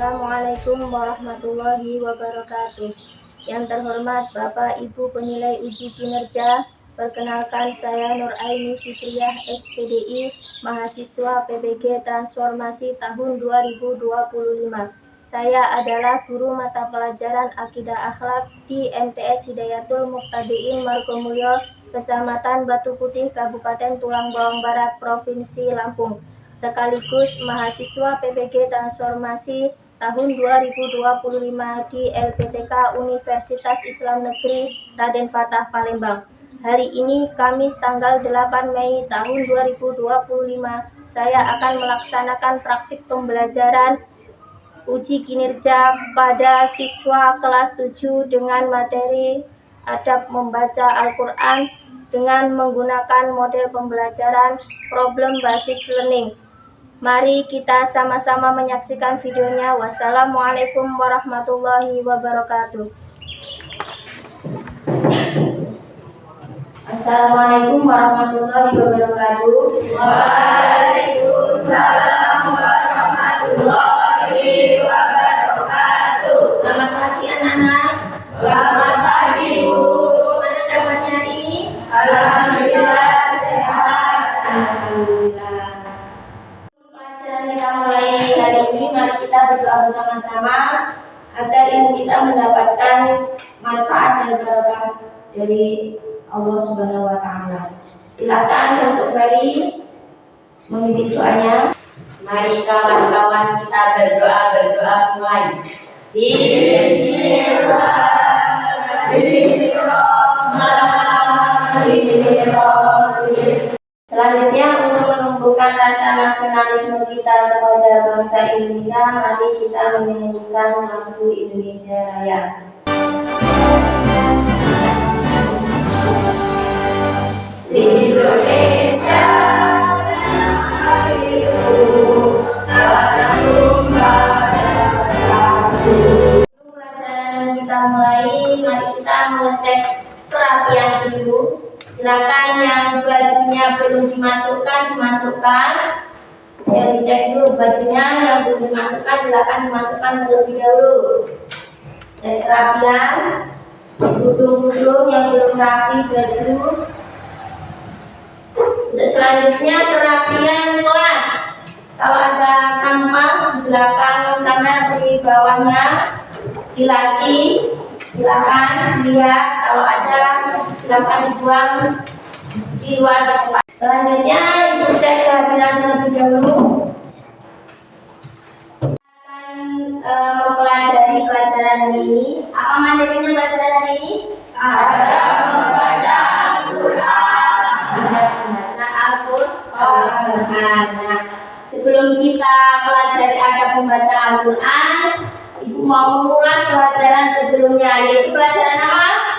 Assalamualaikum warahmatullahi wabarakatuh. Yang terhormat Bapak Ibu penilai uji kinerja, perkenalkan saya Nur Aini Fitriah SPDI, mahasiswa PPG Transformasi tahun 2025. Saya adalah guru mata pelajaran Akidah Akhlak di MTS Hidayatul Muqtadiin Margomulyo, Kecamatan Batu Putih, Kabupaten Tulang Bawang Barat, Provinsi Lampung, sekaligus mahasiswa PPG Transformasi tahun 2025 di LPTK Universitas Islam Negeri Raden Fatah Palembang. Hari ini Kamis tanggal 8 Mei tahun 2025, saya akan melaksanakan praktik pembelajaran uji kinerja pada siswa kelas 7 dengan materi adab membaca Al-Quran dengan menggunakan model pembelajaran problem based learning. Mari kita sama-sama menyaksikan videonya. Wassalamualaikum warahmatullahi wabarakatuh. Assalamualaikum warahmatullahi wabarakatuh. Waalaikumsalam warahmatullahi wabarakatuh. Selamat pagi anak-anak. Selamat pagi Bu. Mana kabarnya hari ini? Alhamdulillah sehat. Alhamdulillah. Pelajaran kita mulai hari ini, mari kita berdoa bersama-sama agar ilmu kita mendapatkan manfaat dan berkah dari Allah Subhanahu wa Ta'ala. Silakan untuk Bari memimpin doanya. Mari kawan-kawan kita berdoa mulai. Bismillahirrahmanirrahim. Selanjutnya, untuk menumbuhkan rasa nasionalisme kita kepada bangsa Indonesia, mari kita menyanyikan lagu Indonesia Raya. Indonesia Pelajaran kita mulai, mari kita mengecek kerapian dulu. Silakan yang bajunya belum dimasukkan. Ya, dicek dulu bajunya, yang belum dimasukkan silakan dimasukkan terlebih dahulu. Cek kerapian, kerudung yang belum rapi baju. Untuk selanjutnya kerapian kelas. Kalau ada sampah di belakang sana, di bawahnya, di laci, silakan dilihat. Kalau ada, silakan dibuang di luar tempat. Selanjutnya ibu cek kehadiran terlebih dahulu. Akan mempelajari pelajaran ini. Apa materinya pelajaran hari ini? ada membaca Al-Quran. Membaca Al-Quran. Nah, sebelum kita pelajari adab membaca Al-Quran, ibu mau mengulas pelajaran sebelumnya, yaitu pelajaran apa?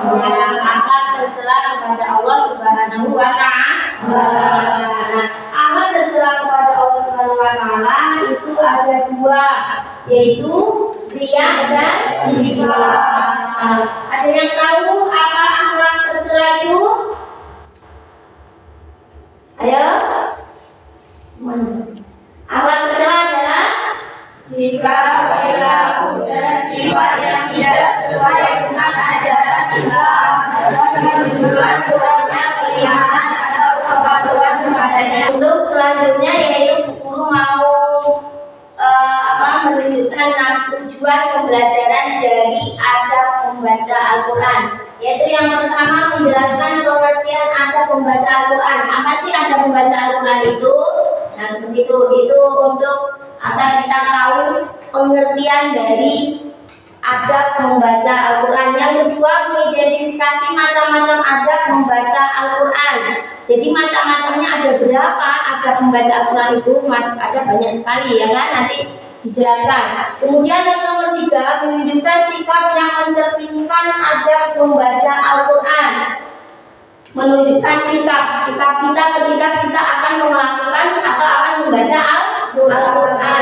Yang akhlak tercela kepada Allah Subhanahu wa Ta'ala. Nah, akhlak tercela kepada Allah Subhanahu wa Ta'ala itu ada dua, yaitu riya dan nifaq. Ada yang tahu apa akhlak tercela itu? Ayo, semuanya. Akhlak tercela adalah Sikap, perilaku, dan sifat yang tidak sesuai dengan ajaran Islam dan menunjukkan kurangnya keimanan atau kepatuhan kepadanya. Untuk selanjutnya yaitu guru mau menunjukkan tujuan pembelajaran dari adab membaca Al-Quran, yaitu yang pertama menjelaskan pengertian adab membaca Al-Quran. Apa sih adab membaca Al-Quran itu? Nah, seperti itu untuk agar kita tahu pengertian dari adab membaca Al-Quran. Yang kedua, mengidentifikasi macam-macam adab membaca Al-Quran. Jadi macam-macamnya ada berapa adab membaca Al-Quran itu? Ada banyak sekali, ya kan? Nanti dijelaskan. Kemudian yang nomor 3, menunjukkan sikap yang mencerminkan adab membaca Al-Quran. Menunjukkan sikap kita ketika kita akan melakukan atau akan membaca Al-Quran.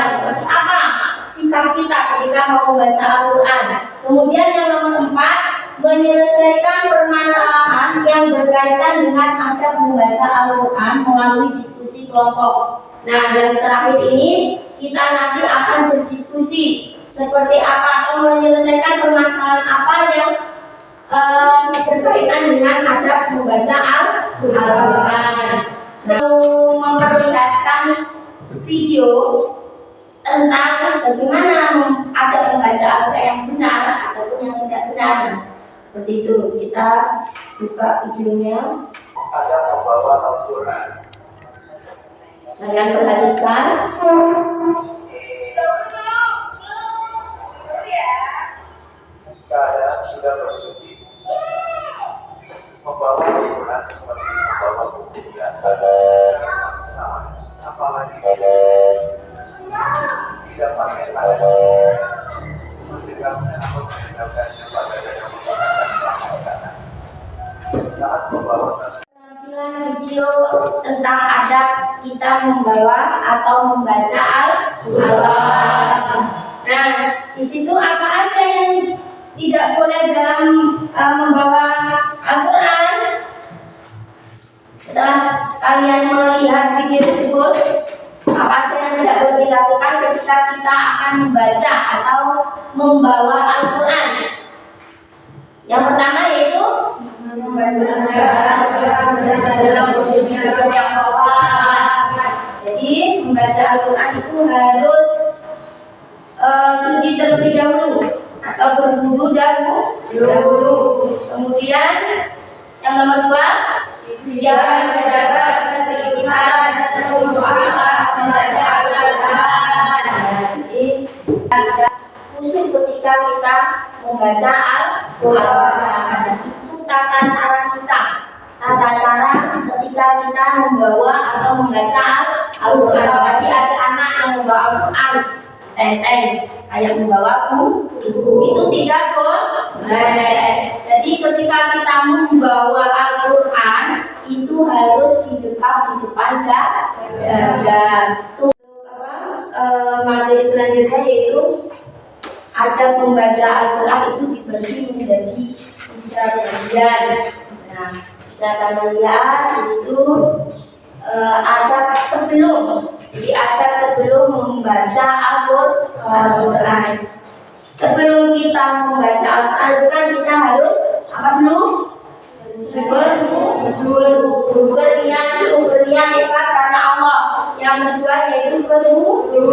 Seperti apa sikap kita ketika mau membaca Al-Quran? Kemudian yang nomor 4, menyelesaikan permasalahan yang berkaitan dengan adab membaca Al-Quran melalui diskusi kelompok. Nah, yang terakhir ini kita nanti akan berdiskusi seperti apa atau menyelesaikan permasalahan apa yang berkaitan dengan adab membaca Al-Quran. Memperlihatkan video tentang bagaimana adab membaca Al-Quran yang benar ataupun yang tidak benar. Seperti itu, kita buka videonya. Adab membaca Al-Quran. Kalian perhatikan. Keadaan sudah bersuci. Membawa Al-Quran seperti membawa buku biasa. Sama, apalagi tidak pakai tangan. Mendengarnya atau mendengarkannya pada yang menggunakan saat membawa Tampilan video tentang adab kita membawa atau membaca Al-Quran. Nah, di situ apa aja yang tidak boleh dalam membawa Al-Quran? Setelah kalian melihat video tersebut, apa aja yang tidak boleh dilakukan ketika kita akan membaca atau membawa Al-Quran? Yang pertama yaitu jadi membaca Al-Quran itu harus suci terlebih dahulu atau berwudu dahulu. Kemudian yang nomor 2, menjaga kesucian dan khusyukan membaca Al-Quran. Jadi ada khusyuk ketika kita membaca Al-Quran. Itu tata cara kita. Tata cara ketika kita membawa atau membaca Al-Quran. Tadi ada anak yang membawa Al-Quran, tenteng, kayak membawa buku, itu tidak boleh. Jadi ketika kita membawa Al-Quran itu harus di depan dada. Materi selanjutnya yaitu adab membaca Al-Quran itu dibagi menjadi 3 bagian. Nah, bisa kalian lihat itu adab sebelum. Jadi adab sebelum membaca Al-Quran. Sebelum kita membaca Al-Quran kita harus apa dulu? Berniat dulu, berniat ikhlas karena Allah. Yang kedua yaitu berwudu.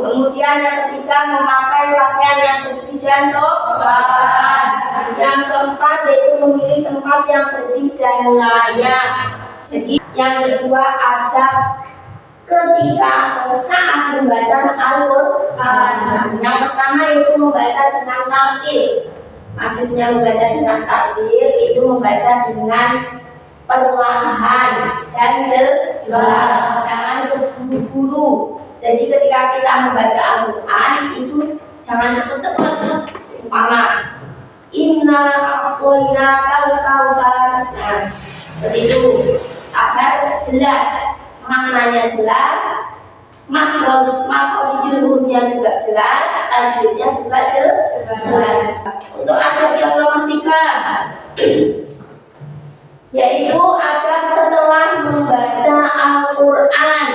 Kemudian yang ketiga memakai pakaian yang bersih dan sopan. Yang keempat yaitu memilih tempat yang bersih dan layak. Jadi yang kedua adab ketika atau saat membaca Al-Quran. Yang pertama itu membaca dengan tartil. Maksudnya membaca dengan tartil itu membaca dengan perlahan dan jelas, jangan terburu-buru. Jadi ketika kita membaca Al-Quran itu jangan cepat-cepat. Umpama inna aqoina kal-kautsar. Nah, seperti itu agar jelas, maknanya jelas, makhrajul hurufnya juga jelas, tajwidnya juga jelas. Untuk adab yang nomor 3 yaitu adab setelah membaca Al-Quran.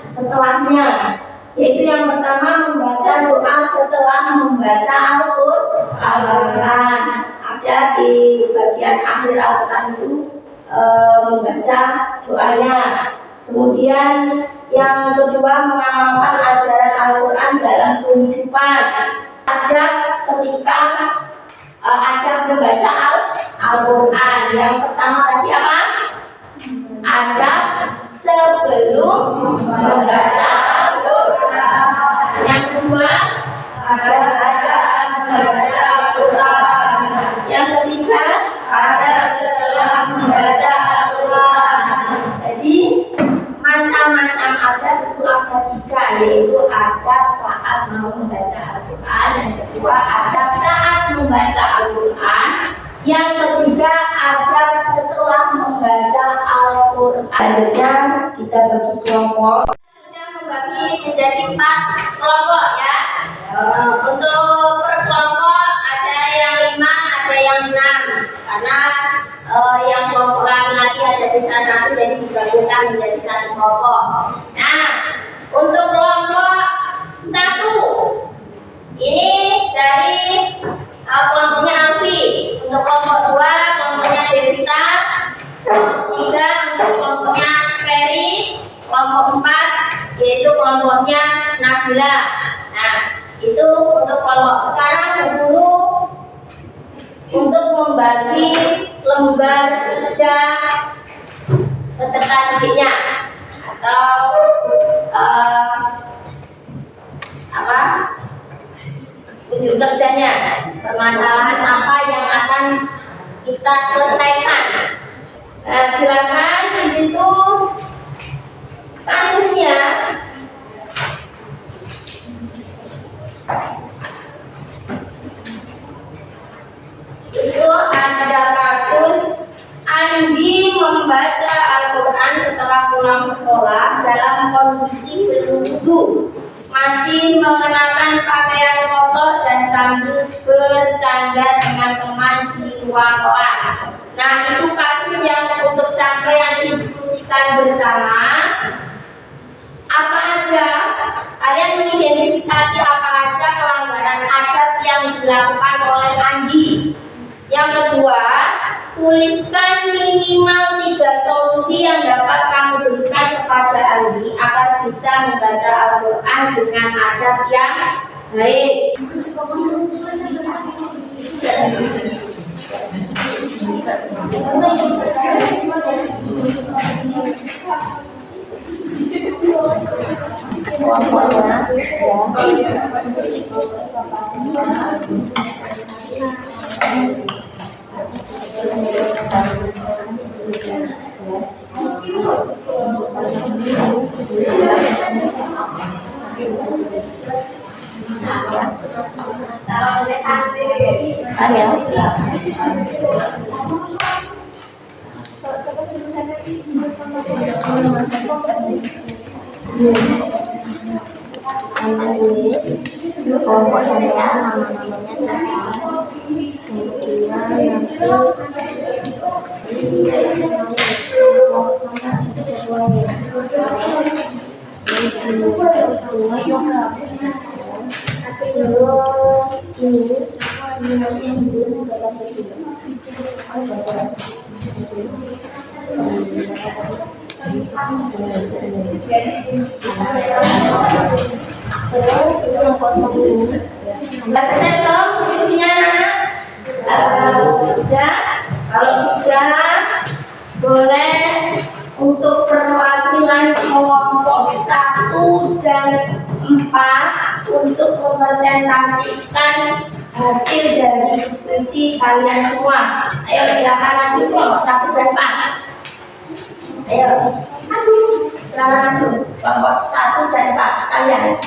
Setelahnya yaitu yang pertama membaca doa setelah membaca Al-Quran. Ada di bagian akhir Al-Quran itu membaca doanya. Kemudian yang kedua mengamalkan ajaran Al-Quran dalam kehidupan. Adab ketika adab membaca Al-Quran. Yang pertama tadi apa? Adab sebelum membaca Al-Quran. Yang kedua adab membaca Al-Quran. Yang ketiga adab setelah membaca Al-Quran. Jadi macam-macam adab itu ada 3, yaitu adab saat mau membaca Al-Quran. Yang kedua adab saat membaca Al-Quran. Yang ketiga adab setelah membaca Al-Quran. Selanjutnya kita bagi kelompok. Sudah membagi menjadi 4 kelompok ya. Untuk per kelompok ada yang 5, ada yang menjadi salah satu, jadi digabungkan menjadi satu kelompok. Nah, untuk kelompok 1 ini dari kelompoknya Alfi. Untuk kelompok 2 kelompoknya Devita. Kelompok 3 untuk kelompoknya Ferry. Kelompok 4 yaitu kelompoknya Nabila. Nah, itu untuk kelompok. Sekarang guru untuk membagi lembar kerja peserta didiknya atau unjuk kerjanya, permasalahan apa yang akan kita selesaikan. Silakan di situ kasusnya. Itu ada kasus Andi membaca Al-Quran setelah pulang sekolah dalam kondisi belum wudu, masih mengenakan pakaian kotor dan sambil bercanda dengan teman di ruang kelas. Nah, itu kasus yang untuk sampai diskusikan bersama. Apa aja? Kalian mengidentifikasi apa aja pelanggaran adab yang dilakukan oleh Andi. Yang kedua, tuliskan minimal 3 solusi yang dapat kamu berikan kepada Andi agar bisa membaca Al-Quran dengan adab yang baik. Kelompok saya nama-namanya siapa? Kemudian terus itu yang kosong ini. Selesai belum diskusinya anak-anak? Sudah? Kalau sudah, boleh untuk perwakilan kelompok 1 dan 4 untuk mempresentasikan hasil dari diskusi kalian semua. Ayo silakan maju kelompok 1 dan 4. Ayo maju, silakan maju kelompok 1 dan 4 sekalian.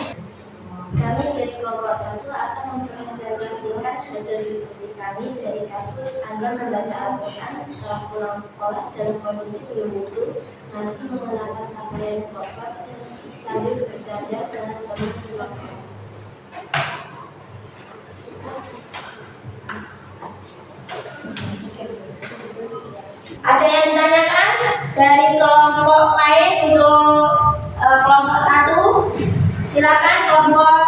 Kami dari kelompok 1 akan mempresentasikan hasil diskusi kami dari kasus Anda membaca Al-Quran setelah pulang sekolah dalam kondisi belum wudu, masih mengenakan pakaian kotor dan sambil bercanda dengan teman di ruang kelas. Ada yang ditanyakan dari kelompok lain untuk kelompok 1? Silakan kelompok.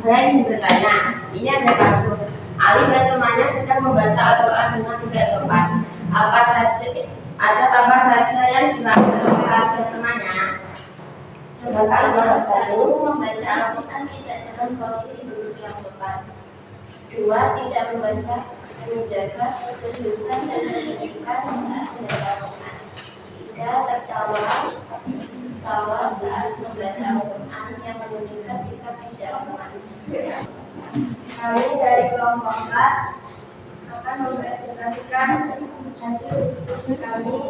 Saya ingin bertanya, ini ada kasus Ali dan temannya sedang membaca Al-Quran dengan tidak sopan. Apa saja yang dilakukan oleh Ali dan temannya? Sedangkan kelompok 1 membaca Al-Quran tidak dalam posisi duduk yang sopan. 2. Tidak membaca, menjaga keseriusan dan menunjukkan saat membaca Al-Quran. 3. Tertawa saat membaca Al-Quran yang menunjukkan sikap tidak aman. Kami dari kelompok 4 akan mempresentasikan hasil diskusi kami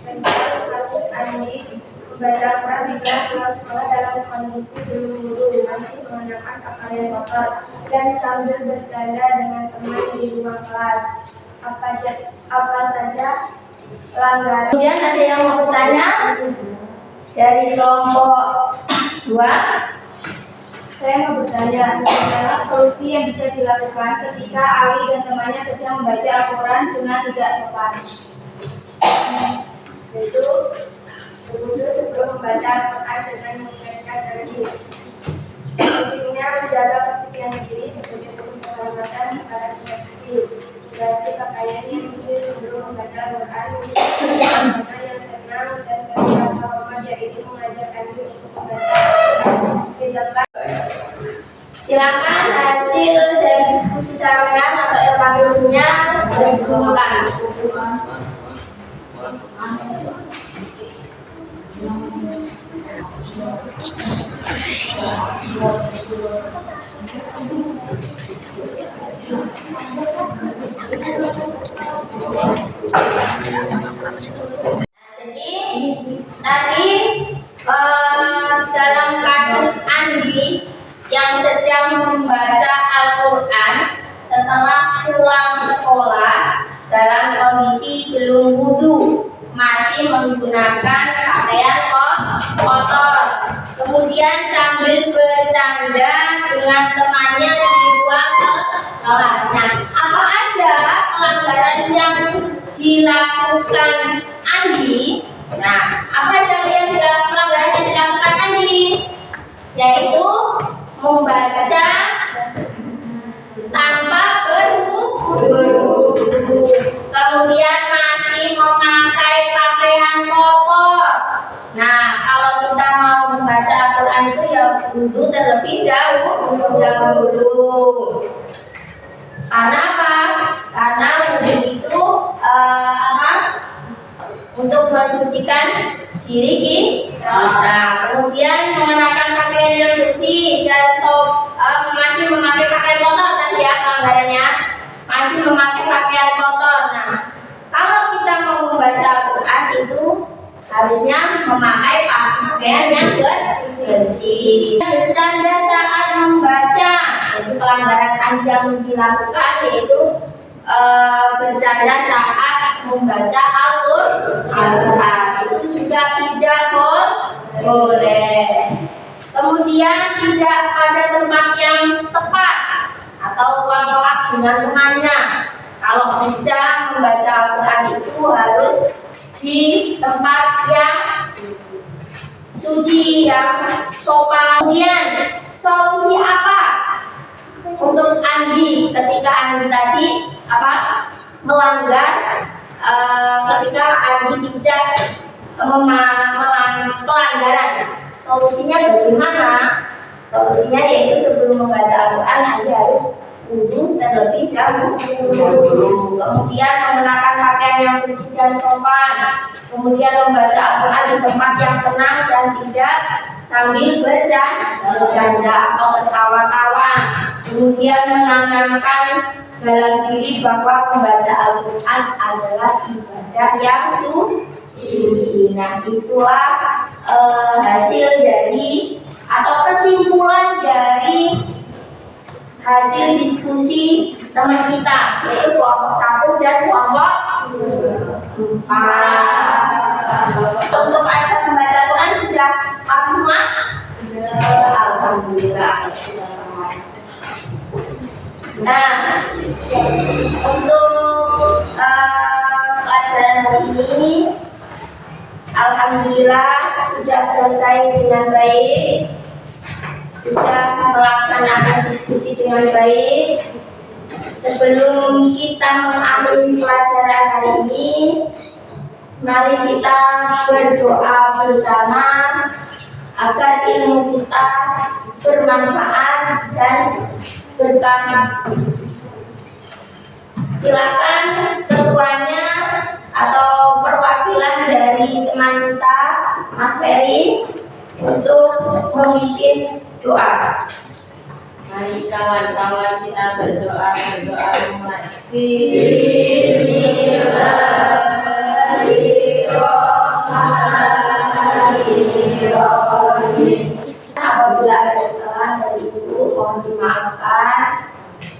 tentang kasus Andi membaca Al-Quran di kelas sekolah dalam kondisi belum wudu, masih mengenakan pakaian kotor dan sambil bercanda dengan teman di ruang kelas. Apa saja pelanggaran? Kemudian ada yang mau bertanya dari kelompok 2. Saya mau bertanya, bagaimana solusi yang bisa dilakukan ketika Ali dan temannya sedang membaca Al-Quran dengan tidak sopan? Yaitu berwudu sebelum membaca Al-Quran dengan mengucapkan takbir. Selanjutnya menjaga kesucian diri sebagai bentuk penghormatan kepada takbir. Berarti pakaian yang bersih sebelum membaca Al-Quran mana yang tenang dan ketika terhormat, yaitu mengajarkan diri untuk membaca Al-Quran. Silakan hasil dari diskusi saran atau LKPU-nya dikumpulkan. Tadi dalam kasus Andi yang sedang membaca Al-Quran setelah pulang sekolah dalam kondisi belum wudu, masih menggunakan pakaian kotor, kemudian sambil bercanda dengan temannya di ruang kelasnya. Apa aja pelanggaran yang dilakukan Andi? Nah, apa aja pelanggaran yang dilakukan Andi? Yaitu membaca tanpa berwudu, kemudian masih memakai pakaian kotor. Nah, kalau kita mau membaca Al-Quran itu ya wudu terlebih dahulu. Karena apa? Karena wudu itu untuk mensucikan diri kita. Kemudian mengenakan pakaian yang bersih dan masih memakai pakaian kotor tadi ya pelanggarannya, masih memakai pakaian kotor. Nah, kalau kita mau membaca Al-Quran itu harusnya memakai pakaian yang bersih. Bercanda saat membaca, jadi pelanggaran yang dilakukan yaitu bercanda saat membaca Al-Quran, itu juga tidak boleh. Kemudian tidak pada tempat yang tepat atau ruang kelas dengan temannya. Kalau bisa membaca Al-Quran itu harus di tempat yang suci, yang sopan. Kemudian solusi apa untuk Andi ketika Andi tadi melanggar, ketika Andi tidak pelanggaran? Solusinya bagaimana? Solusinya yaitu sebelum membaca Al-Quran Andi harus wudu terlebih dahulu. Kemudian mengenakan pakaian yang bersih dan sopan. Kemudian membaca Al-Quran di tempat yang tenang dan tidak sambil bercanda atau tertawa-tawa. Kemudian menanamkan dalam diri bahwa membaca Al-Quran adalah ibadah yang suci. Nah, itulah hasil dari atau kesimpulan dari hasil diskusi teman kita, yaitu kelompok 1 dan kelompok 4. Untuk ayat membaca Quran sudah paham semua? Alhamdulillah sudah paham. Nah, untuk pelajaran hari ini alhamdulillah sudah selesai dengan baik, sudah melaksanakan diskusi dengan baik. Sebelum kita mengakhiri pelajaran hari ini, mari kita berdoa bersama agar ilmu kita bermanfaat dan berkah. Silakan ketuanya atau perwakilan dari teman kita, Mas Ferry, untuk memimpin doa. Mari kawan-kawan kita berdoa mulai. Bismillahirrahmanirrahim. Apabila ada kesalahan dari Ibu, mohon dimaafkan.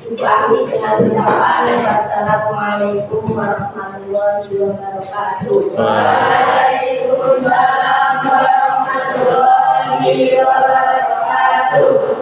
Ibu akhiri dengan ucapan wassalamualaikum warahmatullahi wabarakatuh. Waalaikumsalam warahmatullahi wabarakatuh.